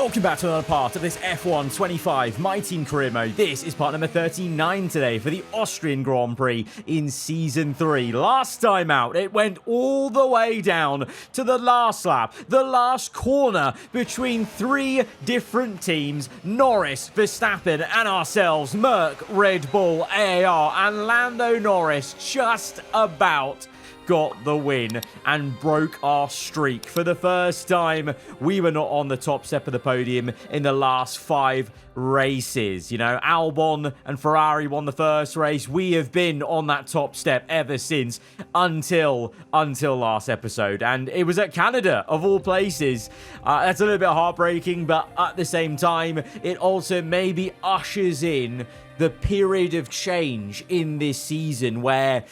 Welcome back to another part of this F1 25 My Team Career Mode. This is part number 39 today for the Austrian Grand Prix in Season 3. Last time out, it went all the way down to the last lap, the last corner between three different teams, Norris, Verstappen and ourselves, Merc, Red Bull, AAR and Lando Norris just about got the win and broke our streak. For the first time, we were not on the top step of the podium in the last 5 races. You know, Albon and Ferrari won the first race. We have been on that top step ever since until last episode. And it was at Canada, of all places. That's a little bit heartbreaking, but at the same time, it also maybe ushers in the period of change in this season where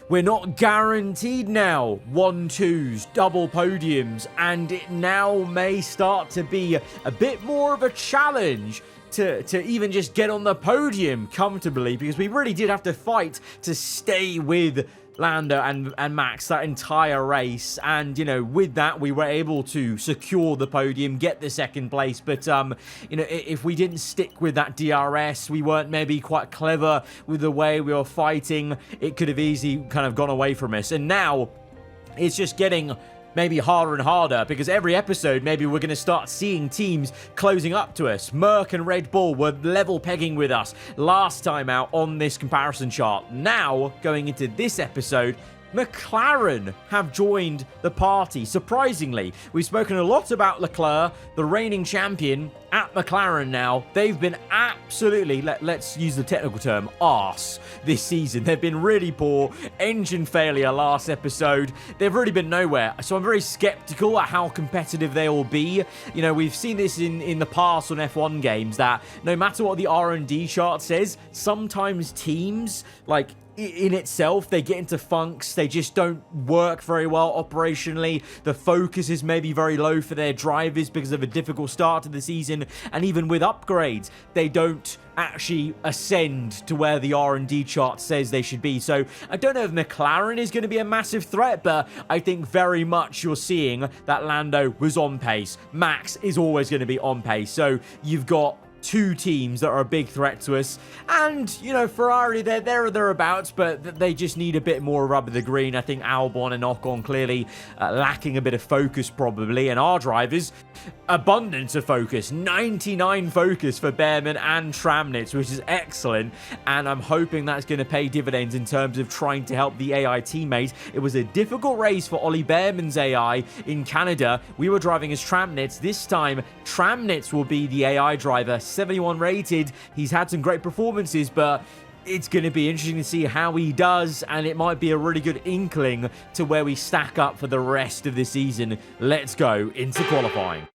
we're not guaranteed now 1-2s, double podiums, and it now may start to be a bit more of a challenge to even just get on the podium comfortably, because we really did have to fight to stay with Lando and Max that entire race. And, you know, with that, we were able to secure the podium, get the second place. But, you know, if we didn't stick with that DRS, we weren't maybe quite clever with the way we were fighting, it could have easily kind of gone away from us. And now it's just getting maybe harder and harder, because every episode maybe we're going to start seeing teams closing up to us. Merc and Red Bull were level pegging with us last time out on this comparison chart. Now, going into this episode, McLaren have joined the party. Surprisingly, we've spoken a lot about Leclerc, the reigning champion at McLaren now. They've been absolutely, let's use the technical term, arse this season. They've been really poor. Engine failure last episode. They've really been nowhere. So I'm very skeptical at how competitive they will be. You know, we've seen this in the past on F1 games, that no matter what the R&D chart says, sometimes teams, like, in itself, they get into funks. They just don't work very well operationally. The focus is maybe very low for their drivers because of a difficult start to the season. And even with upgrades, they don't actually ascend to where the R&D chart says they should be. So I don't know if McLaren is going to be a massive threat, but I think very much you're seeing that Lando was on pace. Max is always going to be on pace. So you've got two teams that are a big threat to us. And, you know, Ferrari, they're there or thereabouts, but they just need a bit more rub of the green. I think Albon and Ocon clearly lacking a bit of focus probably. And our drivers, abundance of focus. 99 focus for Behrman and Tramnitz, which is excellent. And I'm hoping that's going to pay dividends in terms of trying to help the AI teammate. It was a difficult race for Ollie Behrman's AI in Canada. We were driving as Tramnitz. This time, Tramnitz will be the AI driver. 71 rated. He's had some great performances, but it's going to be interesting to see how he does, and it might be a really good inkling to where we stack up for the rest of the season. Let's go into qualifying.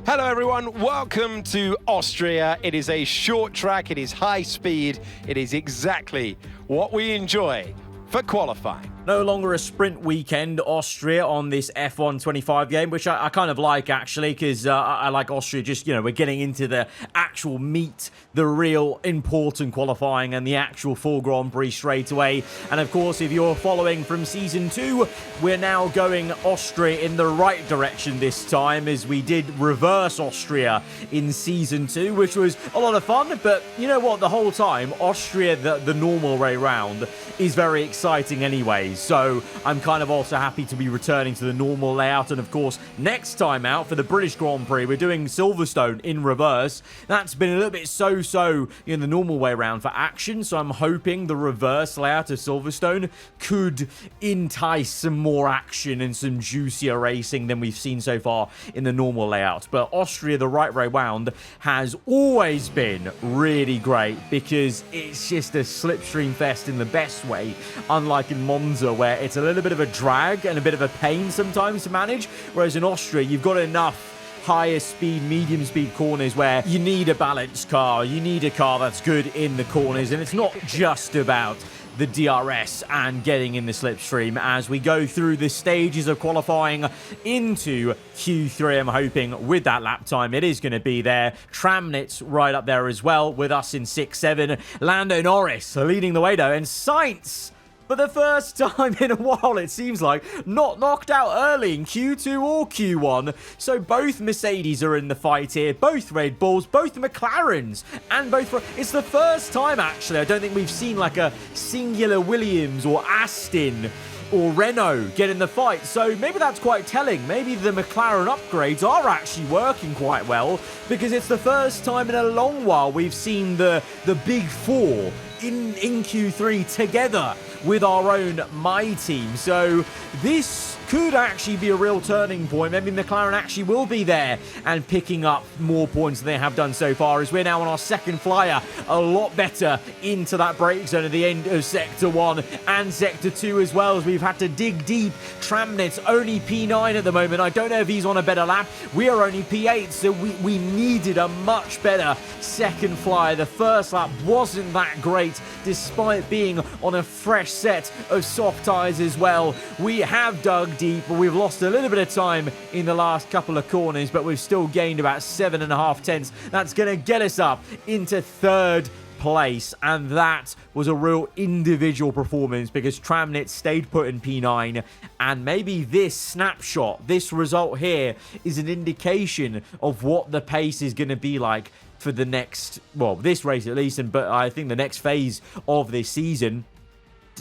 Hello everyone, welcome to Austria. It is a short track, it is high speed, it is exactly what we enjoy for qualifying. No longer a sprint weekend, Austria, on this F1 25 game, which I kind of like, actually, because I like Austria. Just, you know, we're getting into the actual meat, the real important qualifying, and the actual full Grand Prix straight away. And, of course, if you're following from Season 2, we're now going Austria in the right direction this time, as we did reverse Austria in Season 2, which was a lot of fun. But you know what? The whole time, Austria, the normal way round, is very exciting anyway. So I'm kind of also happy to be returning to the normal layout. And of course, next time out for the British Grand Prix, we're doing Silverstone in reverse. That's been a little bit so-so in the normal way around for action. So I'm hoping the reverse layout of Silverstone could entice some more action and some juicier racing than we've seen so far in the normal layout. But Austria, the right way round, has always been really great because it's just a slipstream fest in the best way, unlike in Monza, where it's a little bit of a drag and a bit of a pain sometimes to manage, whereas in Austria you've got enough higher speed, medium speed corners where you need a balanced car, you need a car that's good in the corners, and it's not just about the DRS and getting in the slipstream as we go through the stages of qualifying into Q3. I'm hoping with that lap time it is going to be there. Tramnitz right up there as well with us in 6-7. Lando Norris leading the way though, and Sainz, but the first time in a while, it seems like, not knocked out early in Q2 or Q1. So both Mercedes are in the fight here, both Red Bulls, both McLarens, and both... It's the first time, actually, I don't think we've seen like a singular Williams or Aston or Renault get in the fight. So maybe that's quite telling. Maybe the McLaren upgrades are actually working quite well, because it's the first time in a long while we've seen the big four in Q3 together with our own My Team. So this could actually be a real turning point. Maybe McLaren actually will be there and picking up more points than they have done so far, as we're now on our second flyer, a lot better into that break zone at the end of Sector 1 and Sector 2 as well, as we've had to dig deep. Tramnitz only P9 at the moment. I don't know if he's on a better lap. We are only P8, so we needed a much better second flyer. The first lap wasn't that great, despite being on a fresh set of soft tyres as well. We have dug deep, but we've lost a little bit of time in the last couple of corners, but we've still gained about 7.5 tenths. That's going to get us up into third place, and that was a real individual performance, because Tramnitz stayed put in P9, and maybe this snapshot, this result here, is an indication of what the pace is going to be like for the next, well, this race at least, but I think the next phase of this season.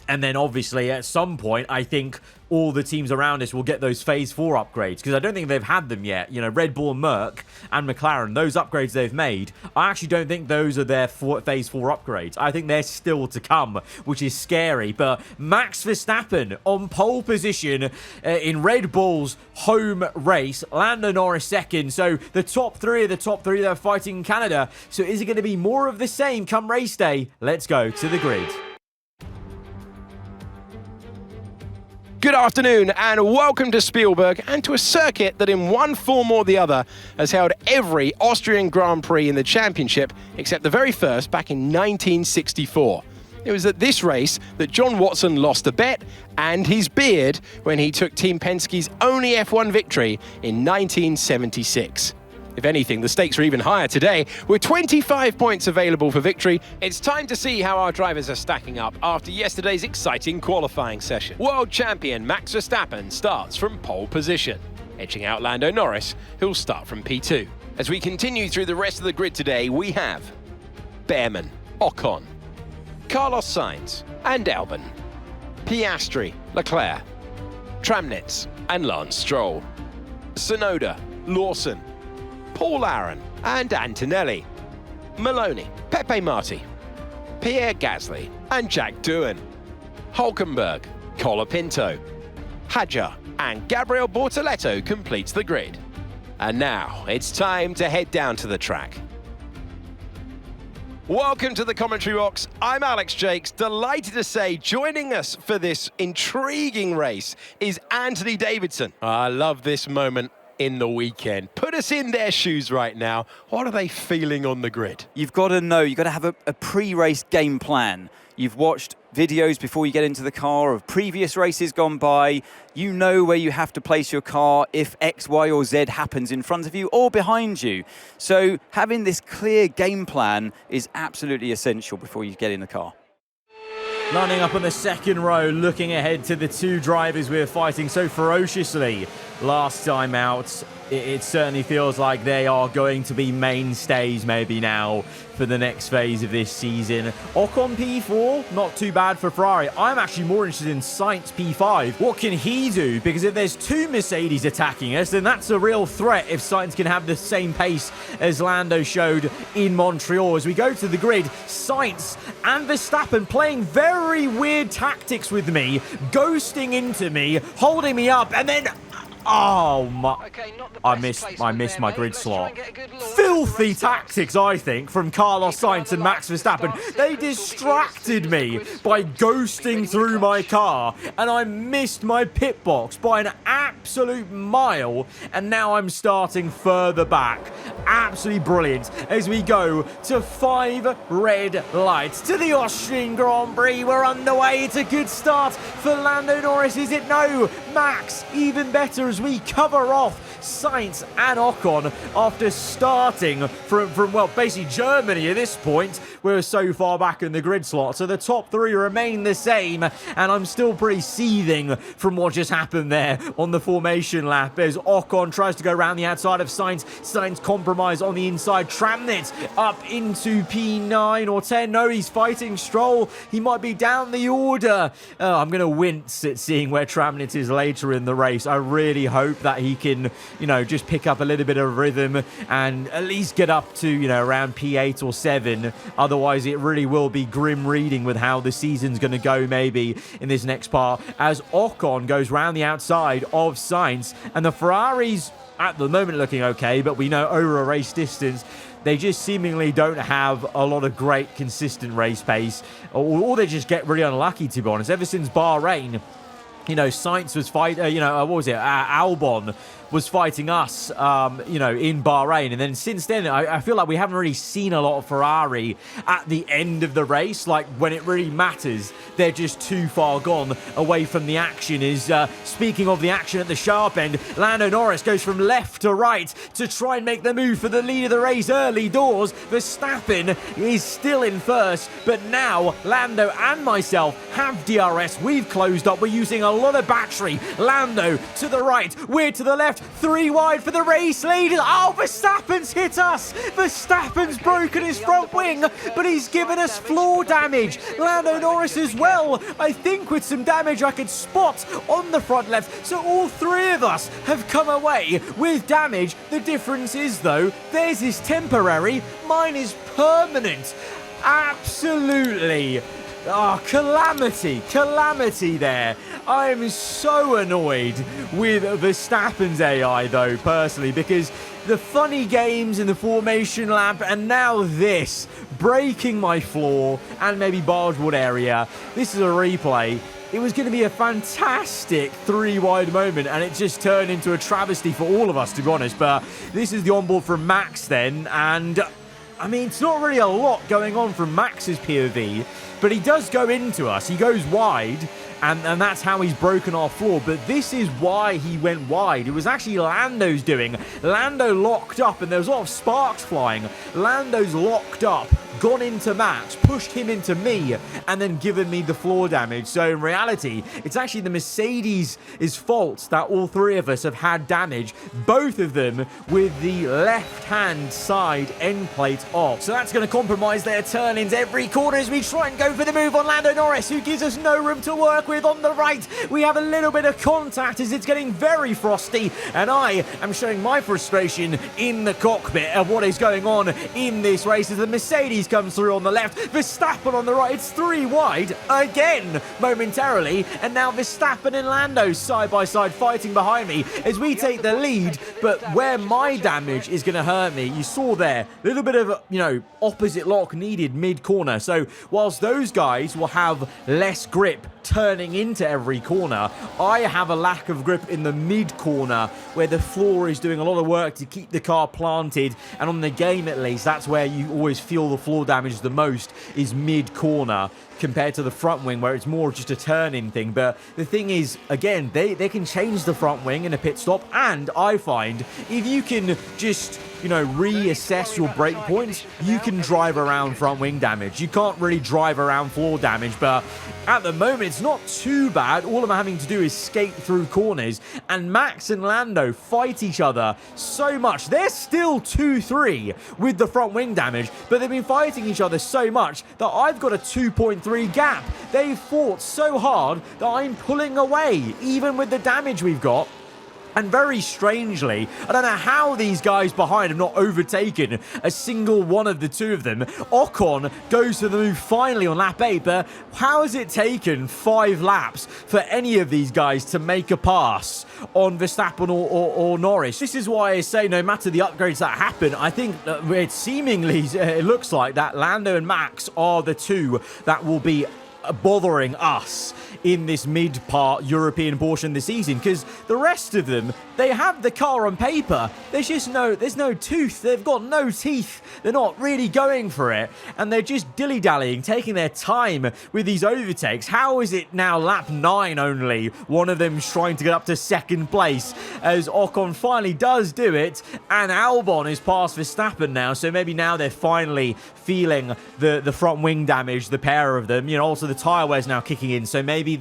And then obviously at some point, I think all the teams around us will get those Phase 4 upgrades, because I don't think they've had them yet. You know, Red Bull, Merc, and McLaren, those upgrades they've made, I actually don't think those are their Phase 4 upgrades. I think they're still to come, which is scary. But Max Verstappen on pole position in Red Bull's home race. Lando Norris second. So the top three are the top three that are fighting in Canada. So is it going to be more of the same come race day? Let's go to the grid. Good afternoon and welcome to Spielberg, and to a circuit that in one form or the other has held every Austrian Grand Prix in the championship except the very first back in 1964. It was at this race that John Watson lost a bet and his beard when he took Team Penske's only F1 victory in 1976. If anything, the stakes are even higher today. With 25 points available for victory, it's time to see how our drivers are stacking up after yesterday's exciting qualifying session. World champion Max Verstappen starts from pole position, edging out Lando Norris, who'll start from P2. As we continue through the rest of the grid today, we have Behrman, Ocon, Carlos Sainz and Albon, Piastri, Leclerc, Tramnitz and Lance Stroll, Tsunoda, Lawson, Paul Aaron and Antonelli, Maloney, Pepe Marti, Pierre Gasly and Jack Doohan, Hulkenberg, Colapinto, Hadjar and Gabriel Bortoletto completes the grid. And now it's time to head down to the track. Welcome to the commentary box. I'm Alex Jakes. Delighted to say joining us for this intriguing race is Anthony Davidson. I love this moment in the weekend. Put us in their shoes right now. What are they feeling on the grid? You've got to know, you've got to have a pre-race game plan. You've watched videos before you get into the car of previous races gone by. You know where you have to place your car if X, Y or Z happens in front of you or behind you. So having this clear game plan is absolutely essential before you get in the car. Lining up on the second row, looking ahead to the two drivers we were fighting so ferociously last time out. It certainly feels like they are going to be mainstays maybe now for the next phase of this season. Ocon P4, not too bad for Ferrari. I'm actually more interested in Sainz P5. What can he do? Because if there's two Mercedes attacking us, then that's a real threat if Sainz can have the same pace as Lando showed in Montreal. As we go to the grid, Sainz and Verstappen playing very weird tactics with me, ghosting into me, holding me up, and then... Oh my! Okay, I missed my grid slot. Filthy tactics, I think, from Carlos Sainz and Max Verstappen. They distracted me by ghosting through my car, and I missed my pit box by an absolute mile, and now I'm starting further back. Absolutely brilliant as we go to 5 red lights to the Austrian Grand Prix. We're underway. It's a good start for Lando Norris, is it? No, Max, even better as we cover off Sainz and Ocon after starting from well, basically Germany at this point. We're so far back in the grid slot. So the top three remain the same. And I'm still pretty seething from what just happened there on the formation lap as Ocon tries to go around the outside of Sainz. Sainz compromise on the inside. Tramnit up into P9 or 10. No, he's fighting Stroll. He might be down the order. I'm going to wince at seeing where Tramnit is later in the race. I really hope that he can, just pick up a little bit of rhythm and at least get up to, around P8 or 7. Otherwise, it really will be grim reading with how the season's going to go maybe in this next part as Ocon goes round the outside of Sainz. And the Ferraris at the moment looking okay, but we know over a race distance, they just seemingly don't have a lot of great consistent race pace, or they just get really unlucky, to be honest. Ever since Bahrain, Sainz was fighting, what was it? Albon was fighting us, in Bahrain. And then since then, I feel like we haven't really seen a lot of Ferrari at the end of the race. Like, when it really matters, they're just too far gone away from the action. Speaking of the action at the sharp end, Lando Norris goes from left to right to try and make the move for the lead of the race early doors. Verstappen is still in first, but now Lando and myself have DRS. We've closed up. We're using a lot of battery. Lando to the right, we're to the left. 3 wide for the race lead. Oh, Verstappen's hit us. Verstappen's broken his front wing, but he's given us floor damage. Lando Norris as well, I think, with some damage I could spot on the front left. So all 3 of us have come away with damage. The difference is, though, theirs is temporary, mine is permanent. Absolutely. Oh, calamity there. I am so annoyed with Verstappen's AI, though, personally, because the funny games in the formation lap and now this, breaking my floor and maybe bargeboard area. This is a replay. It was going to be a fantastic 3-wide moment, and it just turned into a travesty for all of us, to be honest. But this is the onboard from Max then, and I mean, it's not really a lot going on from Max's POV, but he does go into us. He goes wide, and that's how he's broken our floor. But this is why he went wide. It was actually Lando's doing. Lando locked up, and there was a lot of sparks flying. Lando's locked up, gone into Max, pushed him into me, and then given me the floor damage. So in reality, it's actually the Mercedes' fault that all 3 of us have had damage, both of them with the left-hand side end plate off. So that's going to compromise their turn-ins every corner as we try and go for the move on Lando Norris, who gives us no room to work with on the right. We have a little bit of contact as it's getting very frosty, and I am showing my frustration in the cockpit of what is going on in this race as the Mercedes comes through on the left, Verstappen on the right. It's 3 wide again momentarily, and now Verstappen and Lando side by side fighting behind me as we take the lead. But where my damage is going to hurt me, you saw there, a little bit of opposite lock needed mid-corner. So whilst those guys will have less grip turning into every corner, I have a lack of grip in the mid-corner where the floor is doing a lot of work to keep the car planted, and on the game at least, that's where you always feel the floor damage the most, is mid-corner compared to the front wing where it's more just a turn-in thing. But the thing is, again, they can change the front wing in a pit stop, and I find if you can just reassess your brake points, you can drive around front wing damage. You can't really drive around floor damage, but at the moment it's not too bad. All I'm having to do is skate through corners, and Max and Lando fight each other so much. They're still 2-3 with the front wing damage, but they've been fighting each other so much that I've got a 2.3 gap. They've fought so hard that I'm pulling away, even with the damage we've got. And very strangely, I don't know how these guys behind have not overtaken a single one of the 2 of them. Ocon goes to the move finally on lap 8, but how has it taken 5 laps for any of these guys to make a pass on Verstappen or Norris? This is why I say no matter the upgrades that happen, I think it looks like that Lando and Max are the 2 that will be bothering us in this mid-part European portion of the season, because the rest of them, they have the car on paper. There's no tooth. They've got no teeth. They're not really going for it, and they're just dilly-dallying, taking their time with these overtakes. How is it now lap 9 only? One of them's trying to get up to second place as Ocon finally does do it, and Albon is past Verstappen now, so maybe now they're finally feeling the front wing damage, the pair of them. You know, also the tyre wear's now kicking in, so maybe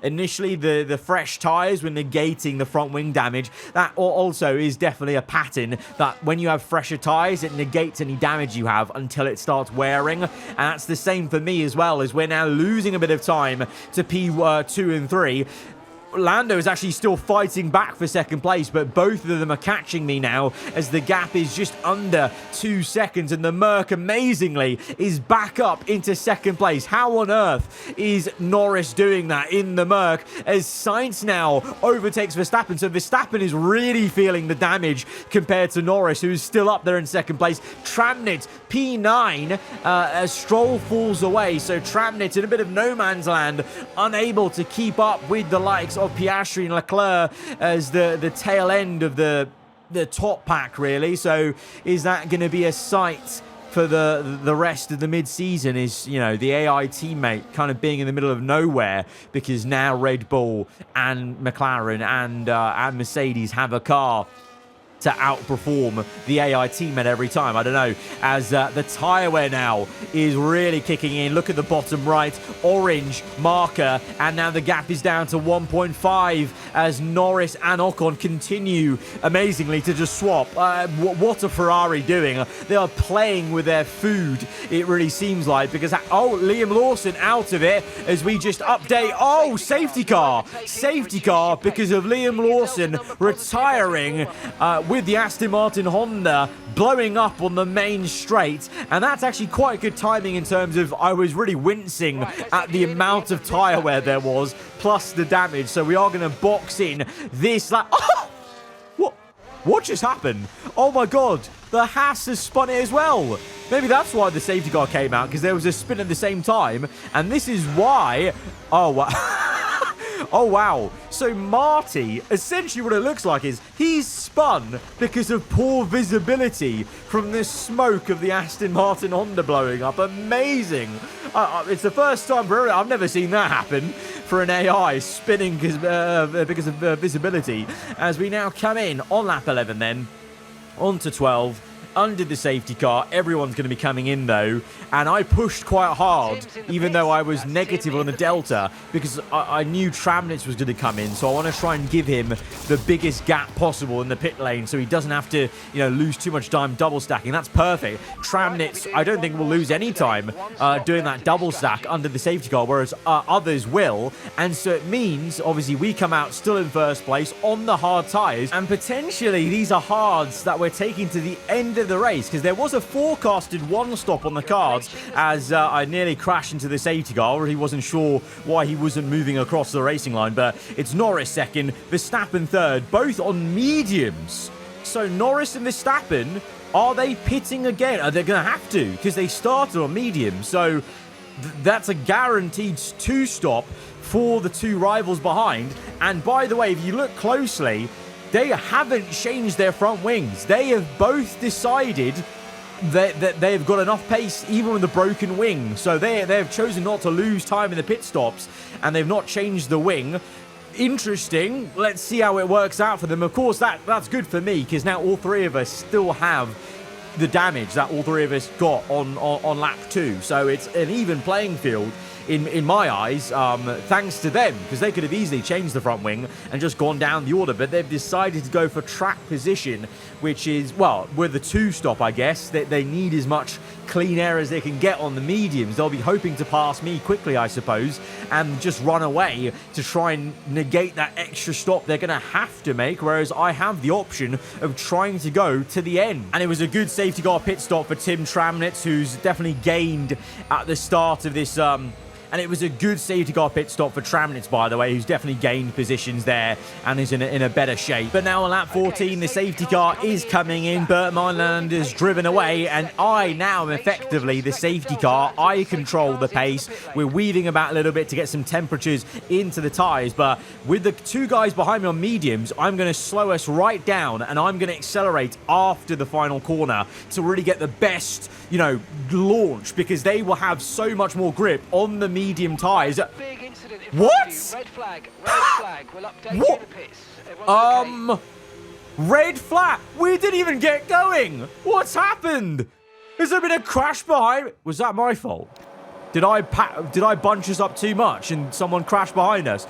initially the fresh tyres were negating the front wing damage. That also is definitely a pattern that when you have fresher tyres, it negates any damage you have until it starts wearing, and that's the same for me as well, as we're now losing a bit of time to P2 and 3. Lando is actually still fighting back for second place, but both of them are catching me now as the gap is just under 2 seconds, and the Merc amazingly is back up into second place. How on earth is Norris doing that in the Merc as Sainz now overtakes Verstappen? So Verstappen is really feeling the damage compared to Norris, who's still up there in second place. Tramnit P9 as Stroll falls away, so Tramnit in a bit of no man's land, unable to keep up with the likes of Piastri and Leclerc as the tail end of the top pack, really. So is that going to be a sight for the rest of the mid-season? Is, you know, the AI teammate kind of being in the middle of nowhere, because now Red Bull and McLaren and Mercedes have a car to outperform the AI team at every time. I don't know, as the tyre wear now is really kicking in. Look at the bottom right, orange marker, and now the gap is down to 1.5 as Norris and Ocon continue amazingly to just swap. What are Ferrari doing? They are playing with their food, it really seems like, because, oh, Liam Lawson out of it as we just update. Oh, safety car because of Liam Lawson retiring with the Aston Martin Honda blowing up on the main straight, and that's actually quite good timing in terms of I was really wincing at the amount of tyre wear there was, plus the damage. So we are going to box in this lap. Oh! What just happened? Oh my god, the Haas has spun it as well. Maybe that's why the safety car came out, because there was a spin at the same time, and this is why. Oh wow. Oh, wow. So Marty, essentially what it looks like is he's spun because of poor visibility from the smoke of the Aston Martin Honda blowing up. Amazing. It's the first time I've never seen that happen for an AI spinning because of visibility. As we now come in on lap 11 then, on to 12. Under the safety car, everyone's going to be coming in though, and I pushed quite hard even though I was negative on the Delta, because I knew Tramnitz was going to come in, so I want to try and give him the biggest gap possible in the pit lane so he doesn't have to, you know, lose too much time double stacking. That's perfect. Tramnitz, I don't think will lose any time doing that double stack under the safety car, whereas others will, and so it means obviously we come out still in first place on the hard tyres, and potentially these are hards that we're taking to the end of the race, because there was a forecasted one stop on the cards as I nearly crashed into the safety car. He wasn't sure why he wasn't moving across the racing line, but it's Norris second, Verstappen third, both on mediums. So Norris and Verstappen, are they pitting again? Are they going to have to, because they started on mediums? So that's a guaranteed two stop for the two rivals behind. And by the way, if you look closely, they haven't changed their front wings. They have both decided that they've got enough pace even with the broken wing. So they have chosen not to lose time in the pit stops, and they've not changed the wing. Interesting. Let's see how it works out for them. Of course, that's good for me, because now all three of us still have the damage that all three of us got on lap 2. So it's an even playing field in my eyes, thanks to them, because they could have easily changed the front wing and just gone down the order, but they've decided to go for track position, which is, well, with the two stop, I guess, they need as much clean air as they can get on the mediums. They'll be hoping to pass me quickly, I suppose, and just run away to try and negate that extra stop they're going to have to make, whereas I have the option of trying to go to the end. And it was a good safety car pit stop for Tim Tramnitz, who's definitely gained at the start of this And it was a good safety car pit stop for Tramnitz, by the way, who's definitely gained positions there and is in a better shape. But now on lap 14, the safety car is coming in. Bert Meinland is driven away, and I now am effectively the safety car. I control the pace. We're weaving about a little bit to get some temperatures into the tyres, but with the two guys behind me on mediums, I'm going to slow us right down, and I'm going to accelerate after the final corner to really get the best, you know, launch, because they will have so much more grip on the medium tyres. What? Red flag. We'll update what? The pits. Red flag. We didn't even get going. What's happened? Has there been a crash behind? Was that my fault? Did I bunch us up too much and someone crashed behind us?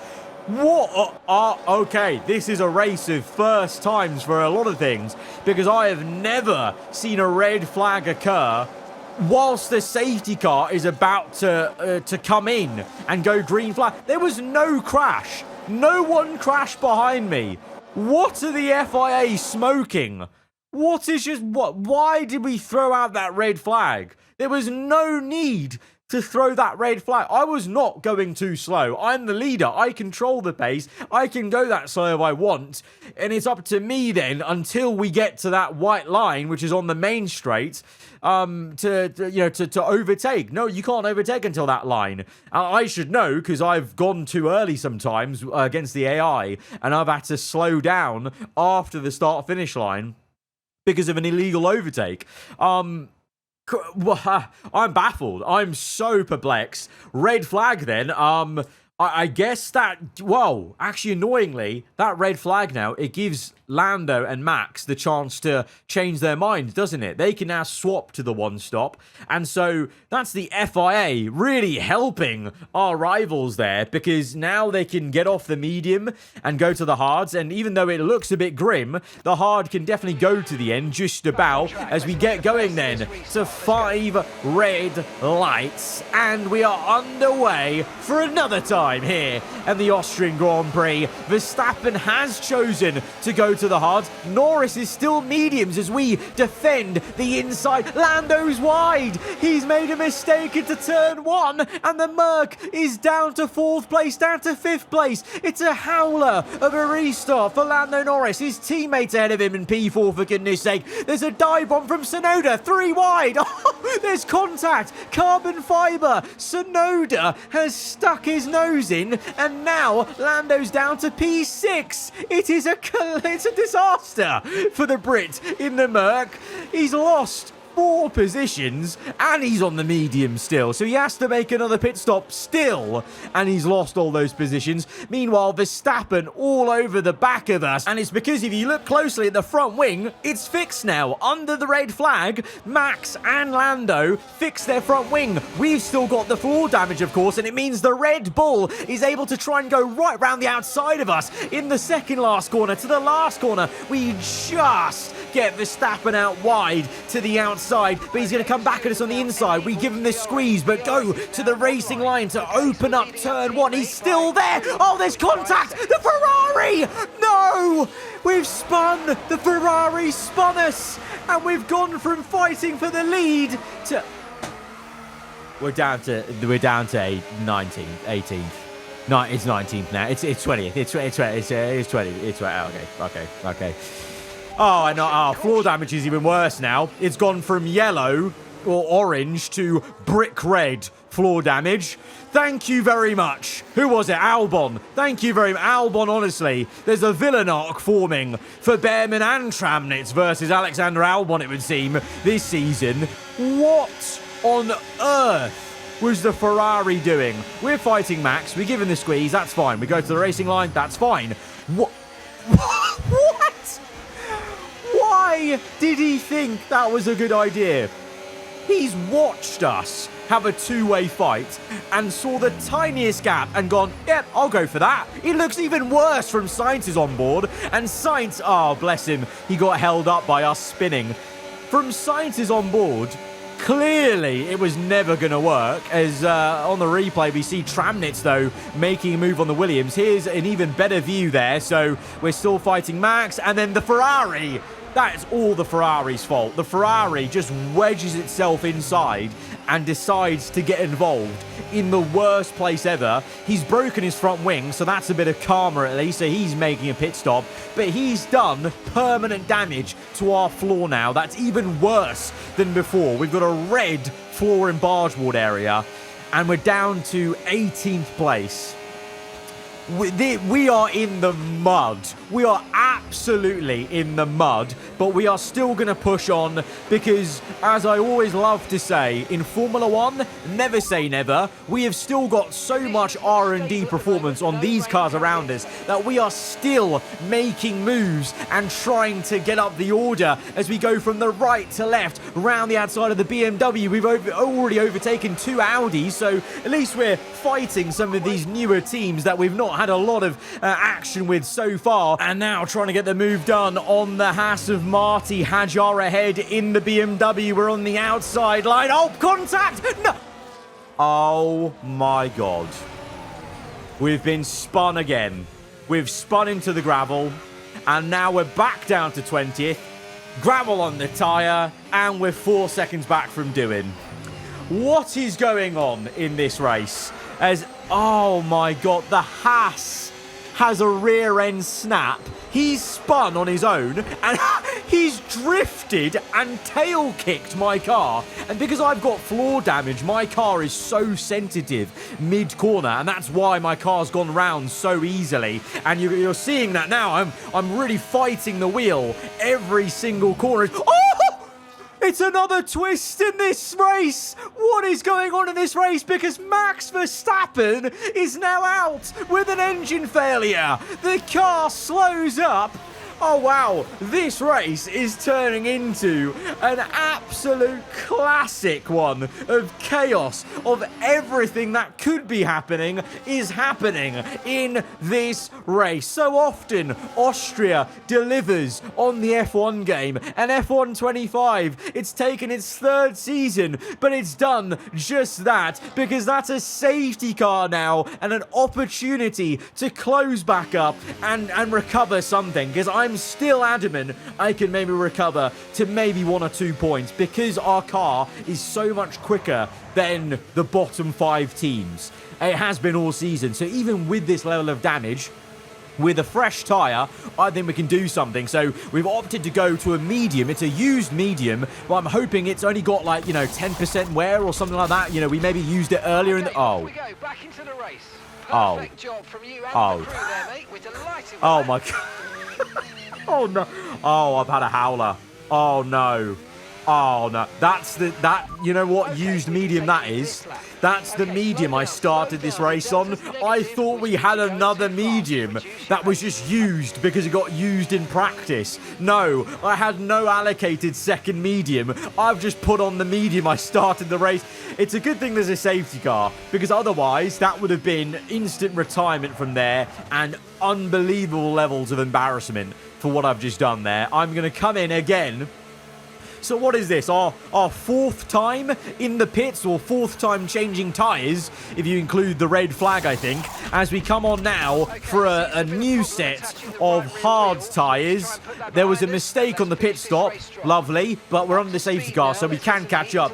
What? Okay, this is a race of first times for a lot of things, because I have never seen a red flag occur whilst the safety car is about to come in and go green flag. There was no crash. No one crashed behind me. What are the FIA smoking? What is just what? Why did we throw out that red flag? There was no need to throw that red flag. I was not going too slow. I'm the leader. I control the pace. I can go that slow if I want. And it's up to me then, until we get to that white line, which is on the main straight, to overtake. No, you can't overtake until that line. I should know, because I've gone too early sometimes against the AI, and I've had to slow down after the start-finish line because of an illegal overtake. I'm baffled. I'm so perplexed. Red flag then. I guess that, well, actually annoyingly, that red flag now, it gives Lando and Max the chance to change their mind, doesn't it? They can now swap to the one stop. And so that's the FIA really helping our rivals there, because now they can get off the medium and go to the hards. And even though it looks a bit grim, the hard can definitely go to the end just about as we get going then to 5 red lights. And we are underway for another time here at the Austrian Grand Prix. Verstappen has chosen to go to the hards. Norris is still mediums as we defend the inside. Lando's wide. He's made a mistake into turn 1, and the Merc is down to 4th place, down to 5th place. It's a howler of a restart for Lando Norris. His teammates ahead of him in P4, for goodness sake. There's a dive bomb from Sonoda, 3 wide. Oh, there's contact. Carbon fiber. Sonoda has stuck his nose in, and now Lando's down to P6. It's a disaster for the Brit in the Merc. He's lost 4 positions, and he's on the medium still, so he has to make another pit stop still, and he's lost all those positions. Meanwhile, Verstappen all over the back of us, and it's because if you look closely at the front wing, it's fixed now. Under the red flag, Max and Lando fixed their front wing. We've still got the floor damage, of course, and it means the Red Bull is able to try and go right round the outside of us in the second last corner to the last corner. We just get Verstappen out wide to the outside, but he's going to come back at us on the inside. We give him this squeeze, but go to the racing line to open up turn 1. He's still there. Oh, there's contact. The Ferrari! No! We've spun. The Ferrari spun us, and we've gone from fighting for the lead to... We're down to 19th, 18th. No, it's 19th now. It's 20th. It's 20. It's okay. Oh, and floor damage is even worse now. It's gone from yellow or orange to brick red floor damage. Thank you very much. Who was it? Albon. Thank you very much. Albon, honestly. There's a villain arc forming for Behrman and Tramnitz versus Alexander Albon, it would seem, this season. What on earth was the Ferrari doing? We're fighting Max. We give him the squeeze. That's fine. We go to the racing line. That's fine. What? Why did he think that was a good idea? He's watched us have a two-way fight and saw the tiniest gap and gone, yep, I'll go for that. It looks even worse from Sainz's on board, and Sainz, oh, bless him, he got held up by us spinning. From Sainz's on board, clearly it was never going to work, as on the replay we see Tramnitz, though, making a move on the Williams. Here's an even better view there, so we're still fighting Max, and then the Ferrari That is all the Ferrari's fault. The Ferrari just wedges itself inside and decides to get involved in the worst place ever. He's broken his front wing, so that's a bit of karma at least, so he's making a pit stop. But he's done permanent damage to our floor now. That's even worse than before. We've got a red floor and bargeboard area, and we're down to 18th place. We are in the mud. We are absolutely in the mud, but we are still going to push on because, as I always love to say, in Formula One, never say never. We have still got so much R&D performance on these cars around us that we are still making moves and trying to get up the order as we go from the right to left around the outside of the BMW. We've already overtaken 2 Audis, so at least we're fighting some of these newer teams that we've not had a lot of action with so far, and now trying to get the move done on the Haas of Marty Hajar ahead in the BMW. We're on the outside line. Oh, contact! No! Oh my god. We've been spun again. We've spun into the gravel, and now we're back down to 20th. Gravel on the tyre, and we're 4 seconds back from doing. What is going on in this race? Oh my god, the Haas has a rear end snap. He's spun on his own and he's drifted and tail kicked my car. And because I've got floor damage, my car is so sensitive mid-corner, and that's why my car's gone round so easily. And you're seeing that now. I'm really fighting the wheel every single corner. Oh! It's another twist in this race. What is going on in this race? Because Max Verstappen is now out with an engine failure. The car slows up. Oh, wow. This race is turning into an absolute classic one of chaos, of everything that could be happening is happening in this race. So often, Austria delivers on the F1 game, and F1 25, it's taken its 3rd season, but it's done just that, because that's a safety car now and an opportunity to close back up and recover something, because I'm still adamant I can maybe recover to maybe 1 or 2 points because our car is so much quicker than the bottom 5 teams. It has been all season, so even with this level of damage, with a fresh tyre, I think we can do something. So we've opted to go to a medium. It's a used medium, but I'm hoping it's only got 10% wear or something like that. We maybe used it earlier in the... Oh. We go back into the race. Oh. Perfect job from you and Oh. the crew there, mate. We're delighted with Oh that. my god. Oh no. Oh, I've had a howler. Oh no. Oh no. You know what used medium that is? That's the medium I started this race on. I thought we had another medium that was just used because it got used in practice. No, I had no allocated second medium. I've just put on the medium I started the race. It's a good thing there's a safety car, because otherwise that would have been instant retirement from there and unbelievable levels of embarrassment for what I've just done there. I'm going to come in again. So what is this? Our 4th time in the pits, or 4th time changing tyres, if you include the red flag, I think, as we come on now for a new set of hard tyres. There was a mistake on the pit stop. Lovely. But we're on the safety car, so we can catch up.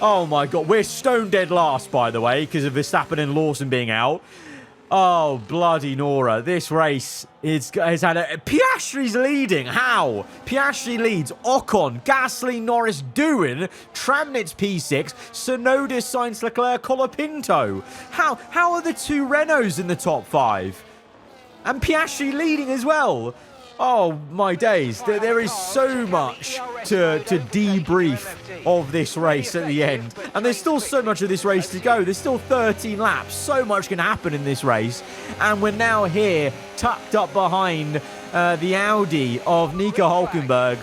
Oh my god. We're stone dead last, by the way, because of Verstappen and Lawson being out. Oh, bloody Nora. This race has had a... Piastri's leading. How? Piastri leads. Ocon, Gasly, Norris, Doohan, Tramnitz P6, Tsunoda, Sainz, Leclerc, Colapinto. How are the 2 Renaults in the top 5? And Piastri leading as well. Oh, my days. There is so much to debrief of this race at the end. And there's still so much of this race to go. There's still 13 laps. So much can happen in this race. And we're now here, tucked up behind the Audi of Nico Hülkenberg.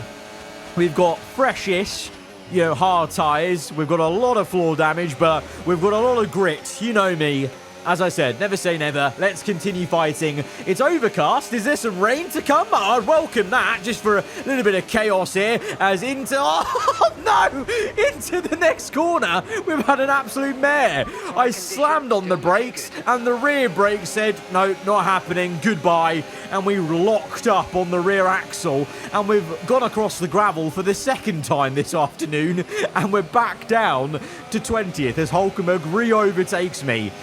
We've got fresh-ish, hard tyres. We've got a lot of floor damage, but we've got a lot of grit. You know me. as I said, never say never. Let's continue fighting. It's overcast. Is there some rain to come? I'd welcome that, just for a little bit of chaos here, as into... Oh, no! Into the next corner. We've had an absolute mare. I slammed on the brakes, and the rear brake said, no, not happening, goodbye. And we locked up on the rear axle, and we've gone across the gravel for the second time this afternoon, and we're back down to 20th as Hulkenberg re-overtakes me.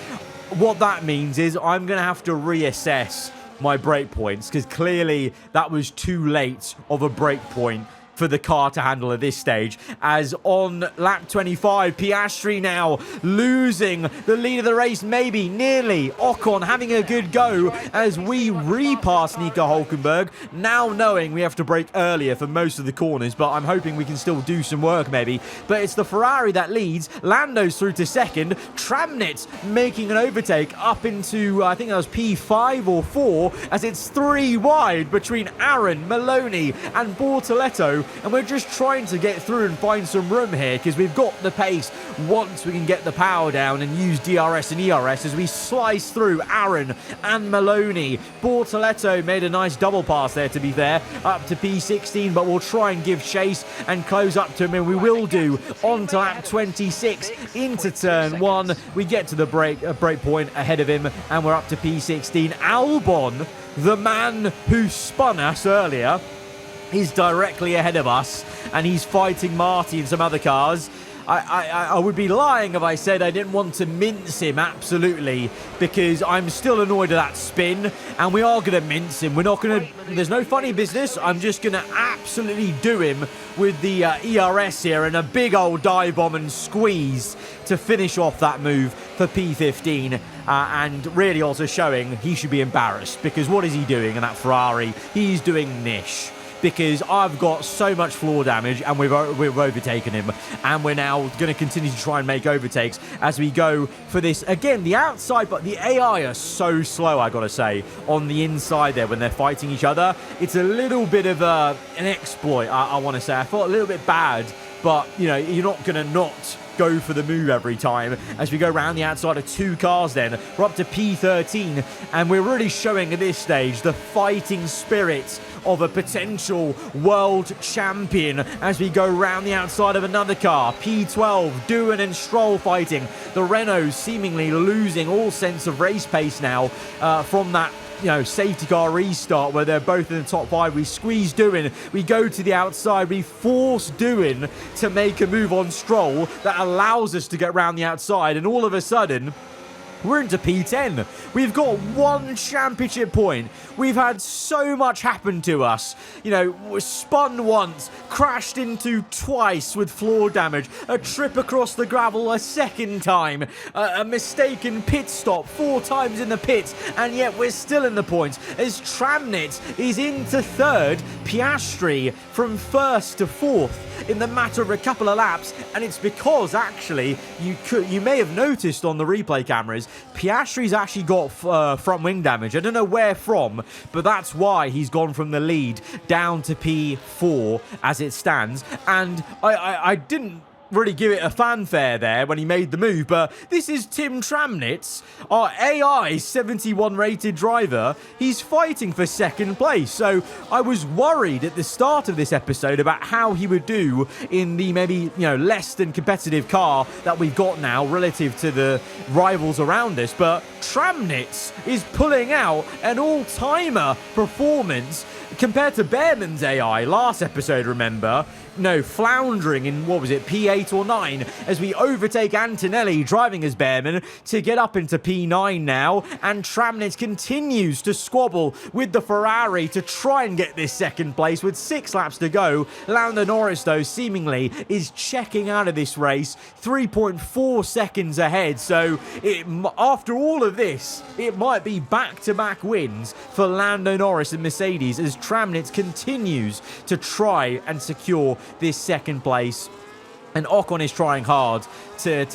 What that means is I'm going to have to reassess my break points, because clearly that was too late of a break point for the car to handle at this stage, as on lap 25, Piastri now losing the lead of the race, maybe, nearly. Ocon having a good go as we repass Nico Hulkenberg, now knowing we have to brake earlier for most of the corners, but I'm hoping we can still do some work maybe. But it's the Ferrari that leads, Lando's through to second, Tramnitz making an overtake up into, I think that was P5 or 4, as it's 3 wide between Aaron, Maloney and Bortoletto. And we're just trying to get through and find some room here, because we've got the pace once we can get the power down and use DRS and ERS as we slice through Aaron and Maloney. Bortoletto made a nice double pass there, to be fair, up to P16, but we'll try and give chase and close up to him, and we will do on to lap 26 into turn 1. We get to the break point ahead of him, and we're up to P16. Albon, the man who spun us earlier, he's directly ahead of us, and he's fighting Marty and some other cars. I would be lying if I said I didn't want to mince him, absolutely, because I'm still annoyed at that spin, and we are going to mince him. We're not going to... There's no funny business. I'm just going to absolutely do him with the ERS here, and a big old dive bomb and squeeze to finish off that move for P15, and really also showing he should be embarrassed, because what is he doing in that Ferrari? He's doing niche. Because I've got so much floor damage, and we've overtaken him, and we're now going to continue to try and make overtakes as we go for this. Again, the outside, but the AI are so slow, I gotta say, on the inside there when they're fighting each other. It's a little bit of an exploit, I want to say. I felt a little bit bad, but, you know, you're not going to not go for the move every time. As we go around the outside of 2 cars then, we're up to P13, and we're really showing at this stage the fighting spirit of a potential world champion as we go round the outside of another car. P12, Doohan and Stroll fighting. The Renault seemingly losing all sense of race pace now from that, you know, safety car restart where they're both in the top 5. We squeeze Doohan, we go to the outside, we force Doohan to make a move on Stroll that allows us to get round the outside, and all of a sudden we're into P10. We've got 1 championship point. We've had so much happen to us. You know, we're spun once, crashed into twice with floor damage, a trip across the gravel a second time, a mistaken pit stop 4 times in the pits, and yet we're still in the points. As Tramnitz is into 3rd, Piastri from 1st to 4th in the matter of a couple of laps, and it's because actually you may have noticed on the replay cameras, Piastri's actually got front wing damage. I don't know where from, but that's why he's gone from the lead down to P4 as it stands. And I didn't really give it a fanfare there when he made the move, but this is Tim Tramnitz, our AI 71 rated driver. He's fighting for 2nd place, so I was worried at the start of this episode about how he would do in the maybe, you know, less than competitive car that we've got now relative to the rivals around us, but Tramnitz is pulling out an all-timer performance compared to Behrman's AI last episode, remember? No, floundering in, what was it, P8 or 9, as we overtake Antonelli driving as Behrman to get up into P9 now, and Tramnitz continues to squabble with the Ferrari to try and get this 2nd place with 6 laps to go. Lando Norris, though, seemingly is checking out of this race, 3.4 seconds ahead, so after all of this, it might be back-to-back wins for Lando Norris and Mercedes as Tramnitz continues to try and secure this 2nd place. And Ocon is trying hard to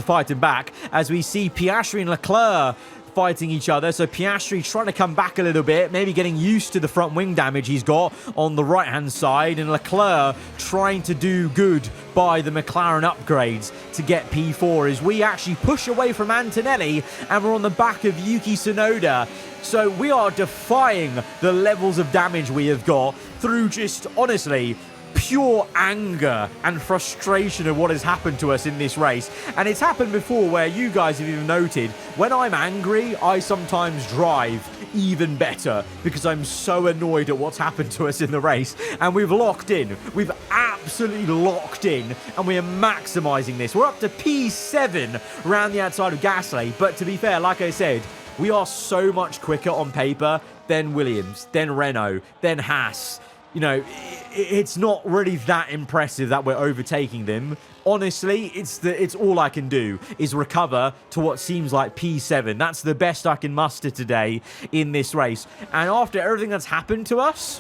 fight him back as we see Piastri and Leclerc fighting each other. So Piastri trying to come back a little bit, maybe getting used to the front wing damage he's got on the right-hand side, and Leclerc trying to do good by the McLaren upgrades to get P4 as we actually push away from Antonelli, and we're on the back of Yuki Tsunoda. So we are defying the levels of damage we have got through just, honestly, pure anger and frustration of what has happened to us in this race. And it's happened before where you guys have even noted, when I'm angry, I sometimes drive even better because I'm so annoyed at what's happened to us in the race. And we've locked in. We've absolutely locked in, and we are maximizing this. We're up to P7 around the outside of Gasly. But to be fair, like I said, we are so much quicker on paper than Williams, then Renault, then Haas. You know, it's not really that impressive that we're overtaking them. Honestly, it's all I can do is recover to what seems like P7. That's the best I can muster today in this race. And after everything that's happened to us,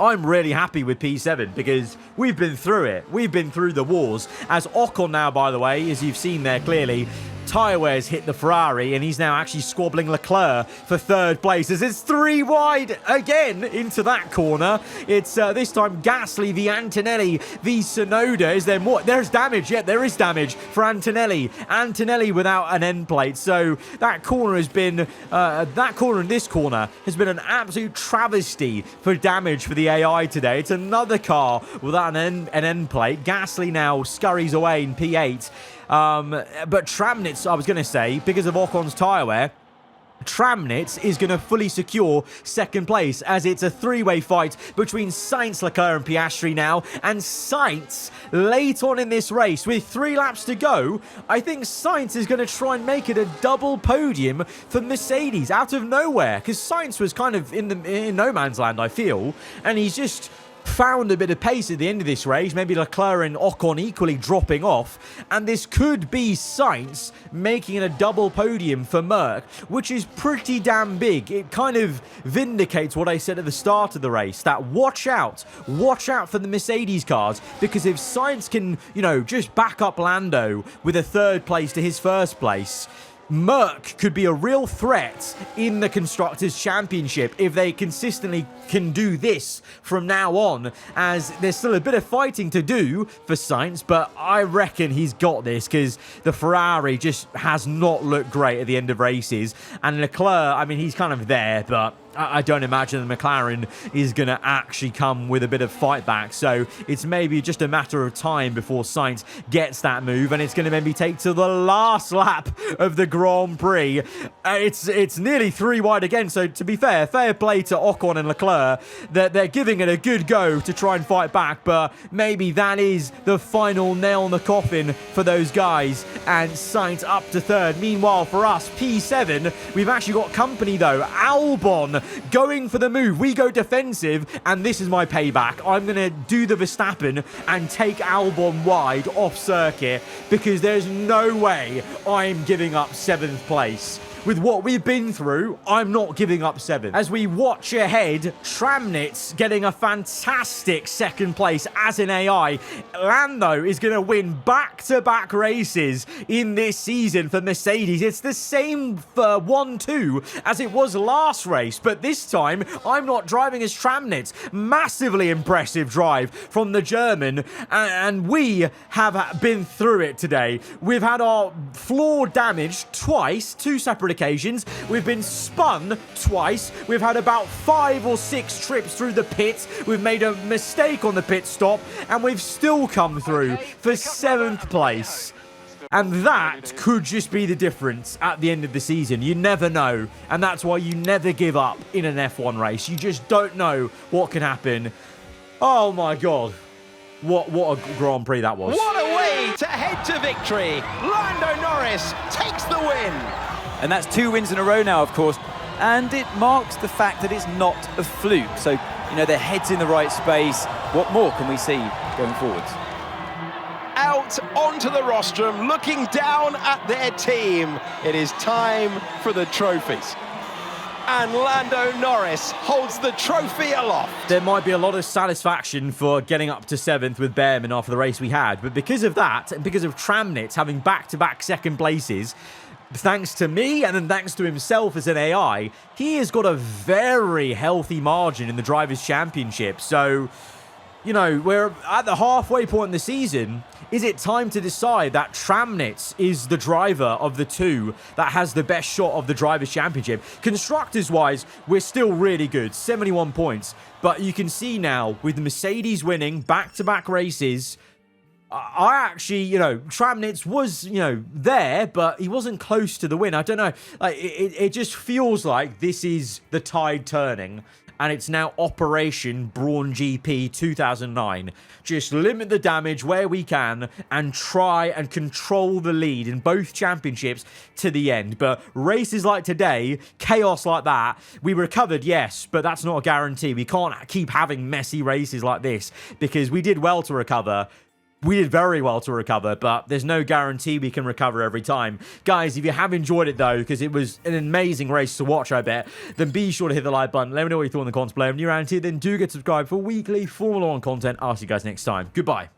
I'm really happy with P7 because we've been through it. We've been through the wars. As Ocon now, by the way, as you've seen there clearly, tyre wears hit the Ferrari, and he's now actually squabbling Leclerc for third place as it's 3 wide again into that corner. It's this time Gasly v Antonelli v Tsunoda. Is there more? There's damage. Yeah, there is damage for Antonelli. Antonelli without an end plate. So that corner has been, that corner and this corner has been an absolute travesty for damage for the AI today. It's another car without an end plate. Gasly now scurries away in P8. But Tramnitz, I was going to say, because of Ocon's tyre wear, Tramnitz is going to fully secure second place as it's a three-way fight between Sainz, Leclerc and Piastri now. And Sainz, late on in this race, with 3 laps to go, I think Sainz is going to try and make it a double podium for Mercedes out of nowhere. Because Sainz was kind of in no man's land, I feel, and he's just found a bit of pace at the end of this race. Maybe Leclerc and Ocon equally dropping off, and this could be Sainz making it a double podium for Merc, which is pretty damn big. It kind of vindicates what I said at the start of the race, that watch out for the Mercedes cars, because if Sainz can, you know, just back up Lando with a third place to his first place, Merc could be a real threat in the Constructors' Championship if they consistently can do this from now on, as there's still a bit of fighting to do for Sainz, but I reckon he's got this because the Ferrari just has not looked great at the end of races. And Leclerc, I mean, he's kind of there, but I don't imagine the McLaren is going to actually come with a bit of fight back. So it's maybe just a matter of time before Sainz gets that move, and it's going to maybe take to the last lap of the Grand Prix. It's nearly 3 wide again. So to be fair play to Ocon and Leclerc. They're giving it a good go to try and fight back, but maybe that is the final nail in the coffin for those guys, and Sainz up to third. Meanwhile, for us, P7, we've actually got company though. Albon going for the move. We go defensive, and this is my payback. I'm going to do the Verstappen and take Albon wide off circuit, because there's no way I'm giving up 7th place. With what we've been through, I'm not giving up 7th. As we watch ahead, Tramnitz getting a fantastic 2nd place as an AI. Lando is going to win back-to-back races in this season for Mercedes. It's the same 1-2 as it was last race, but this time I'm not driving as Tramnitz. Massively impressive drive from the German, and we have been through it today. We've had our floor damaged twice, 2 separate occasions. We've been spun twice. We've had about 5 or 6 trips through the pits. We've made a mistake on the pit stop, and we've still come through for 7th place. And that could just be the difference at the end of the season. You never know. And that's why you never give up in an F1 race. You just don't know what can happen. Oh my God. What a Grand Prix that was. What a way to head to victory. Lando Norris takes the win. And that's 2 wins in a row now, of course. And it marks the fact that it's not a fluke. So, you know, their head's in the right space. What more can we see going forwards? Out onto the rostrum, looking down at their team. It is time for the trophies. And Lando Norris holds the trophy aloft. There might be a lot of satisfaction for getting up to 7th with Behrman after the race we had, but because of that, and because of Tramnitz having back-to-back 2nd places, thanks to me and then thanks to himself as an AI, he has got a very healthy margin in the Drivers' Championship. So, you know, we're at the halfway point in the season. Is it time to decide that Tramnitz is the driver of the two that has the best shot of the Drivers' Championship? Constructors-wise, we're still really good, 71 points. But you can see now, with the Mercedes winning back-to-back races, I actually, you know, Tramnitz was, you know, there, but he wasn't close to the win. I don't know. Like, it just feels like this is the tide turning. And it's now Operation Brawn GP 2009. Just limit the damage where we can and try and control the lead in both championships to the end. But races like today, chaos like that, we recovered, yes, but that's not a guarantee. We can't keep having messy races like this because we did well to recover. We did very well to recover, but there's no guarantee we can recover every time. Guys, if you have enjoyed it, though, because it was an amazing race to watch, I bet, then be sure to hit the like button. Let me know what you thought in the comments below. If you're around here, then do get subscribed for weekly Formula 1 content. I'll see you guys next time. Goodbye.